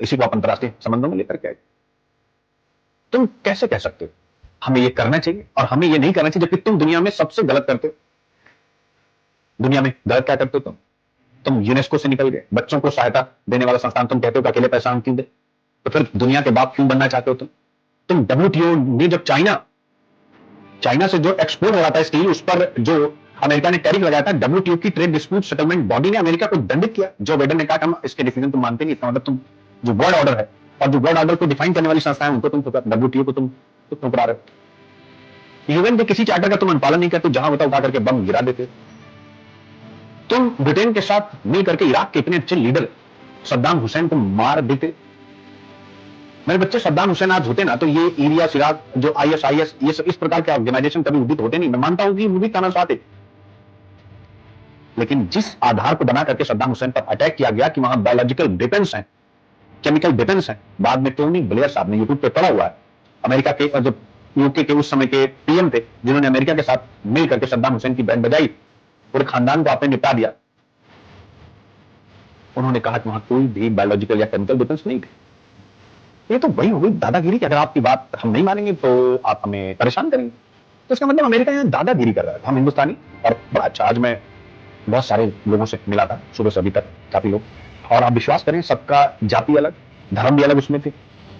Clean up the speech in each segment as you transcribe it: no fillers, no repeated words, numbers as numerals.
इसी को आप अंतर्राष्ट्रीय संबंधों में लेकर के आए। तुम कैसे कह सकते हो हमें ये करना चाहिए और हमें ये नहीं करना चाहिए, जबकि तुम दुनिया में सबसे गलत करते हो। दुनिया में गलत क्या करते हो तुम यूनेस्को से निकल गए, बच्चों को सहायता देने वाला संस्थान तुम कहते हो कि अकेले पैसा हम क्यों दे, तो फिर दुनिया के बाप क्यों बनना चाहते हो तुम WTO ने जब चाइना से जो एक्सपोर्ट हो रहा था स्टील, उस पर जो अमेरिका ने टैरिफ लगाया था, WTO की ट्रेड डिस्प्यूट सेटलमेंट बॉडी ने अमेरिका को दंडित किया। जो बाइडेन ने कहा हम इसके डिसीजन तुम मानते नहीं, इसका मतलब तुम जो वर्ल्ड ऑर्डर है और जो वर्ल्ड ऑर्डर को डिफाइन करने वाली संस्थाएं उनको तुम WTO को तुम ठुकरा रहे हो। यूएन के किसी चार्टर का तुम अनुपालन नहीं करते, जहां होता उठा करके बम गिरा देते। तुम ब्रिटेन के साथ मिल करके इराक के इतने अच्छे लीडर सद्दाम हुसैन को मार देते। मेरे बच्चे, सद्दाम हुसैन आज होते ना तो ये इलिया सिराज जो ISIS ये सब इस प्रकार के ऑर्गेनाइजेशन कभी उदित होते नहीं। मैं मानता हूं कि वो भी तानाशाह थे, लेकिन जिस आधार को बना करके सद्दाम हुसैन पर अटैक किया गया कि वहां बायोलॉजिकल वेपन्स हैं, केमिकल वेपन्स हैं, बाद में टोनी ब्लेयर साहब ने यूट्यूब पे पढ़ा हुआ है, अमेरिका के जो यूके के उस समय के PM थे, जिन्होंने अमेरिका के साथ मिल करके सद्दाम हुसैन की बैंड बजाई, पूरे खानदान को आपने निपटा दिया। उन्होंने कहा कि वहां कोई भी बायोलॉजिकल या केमिकल वेपन्स नहीं थे। ये तो वही हो गई दादागिरी कि अगर आपकी बात हम नहीं मानेंगे तो आप हमें परेशान करेंगे। तो इसका मतलब अमेरिका यहाँ दादागिरी कर रहा है। हम हिंदुस्तानी, और बड़ा अच्छा, आज मैं बहुत सारे लोगों से मिला था सुबह से अभी तक, काफी लोग, और आप विश्वास करें सबका जाति अलग, धर्म भी अलग उसमें थे,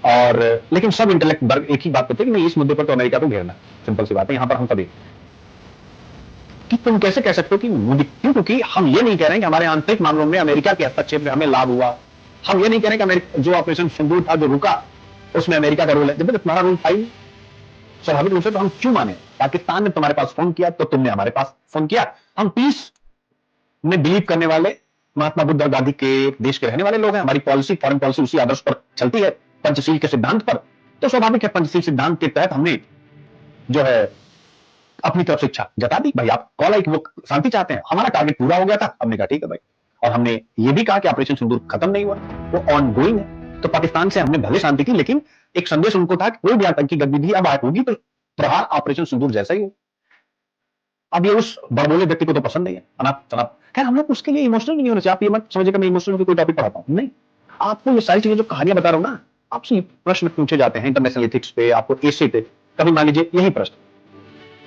और लेकिन सब इंटेलेक्ट वर्ग एक ही बात करते कि नहीं, इस मुद्दे पर तो अमेरिका को घेरना। सिंपल सी बात है, यहां पर हम सभी कि तुम कैसे कह सकते हो कि मोदी, क्योंकि हम ये नहीं कह रहे हैं कि हमारे आंतरिक मामलों में अमेरिका के हस्तक्षेप में हमें लाभ हुआ। हम ये नहीं कह रहे कि अमेरिका जो ऑपरेशन सिंदूर था जो रुका उसमें अमेरिका का रोल है। जब तुम्हारा रोल था ही स्वाभाविक रूप से, तो हम क्यों माने? पाकिस्तान ने तुम्हारे पास फोन किया तो तुमने हमारे पास फोन किया। हम पीस में बिलीव करने वाले महात्मा बुद्ध और गांधी के देश के रहने वाले लोग हैं। हमारी पॉलिसी, फॉरेन पॉलिसी उसी आदर्श पर चलती है, पंचशील के सिद्धांत पर। तो स्वाभाविक है पंचशील सिद्धांत के तहत हमने जो है अपनी तरफ से इच्छा जता दी। भाई आप कॉल आई कि वो शांति चाहते हैं, हमारा टारगेट पूरा हो गया था, हमने कहा ठीक है भाई। और हमने ये भी कहा कि ऑपरेशन सिंदूर खत्म नहीं हुआ, वो ऑन गोइंग है। तो पाकिस्तान से हमने भले शांति की, लेकिन एक संदेश उनको था कि कोई भी आतंकी गतिविधि अब होगी तो प्रहार ऑपरेशन सिंदूर जैसा ही हो। अब ये उस बड़बोले व्यक्ति को तो पसंद नहीं है, अनाप शनाप। खैर हम लोग उसके लिए इमोशनल नहीं होना चाहिए। आप ये मत समझिएगा मैं इमोशनल कोई टॉपिक पढ़ाता हूं, नहीं। आपको ये सारी चीजें जो कहानियां बता रहा हूं ना, आपसे ये प्रश्न पूछे जाते हैं इंटरनेशनल एथिक्स पे, आपको एसे पे, कभी मान लीजिए यही प्रश्न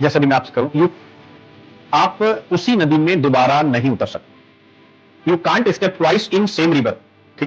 जैसा भी मैं आपसे करूं, आप उसी नदी में दोबारा नहीं उतर सकते। You can't step twice in same river.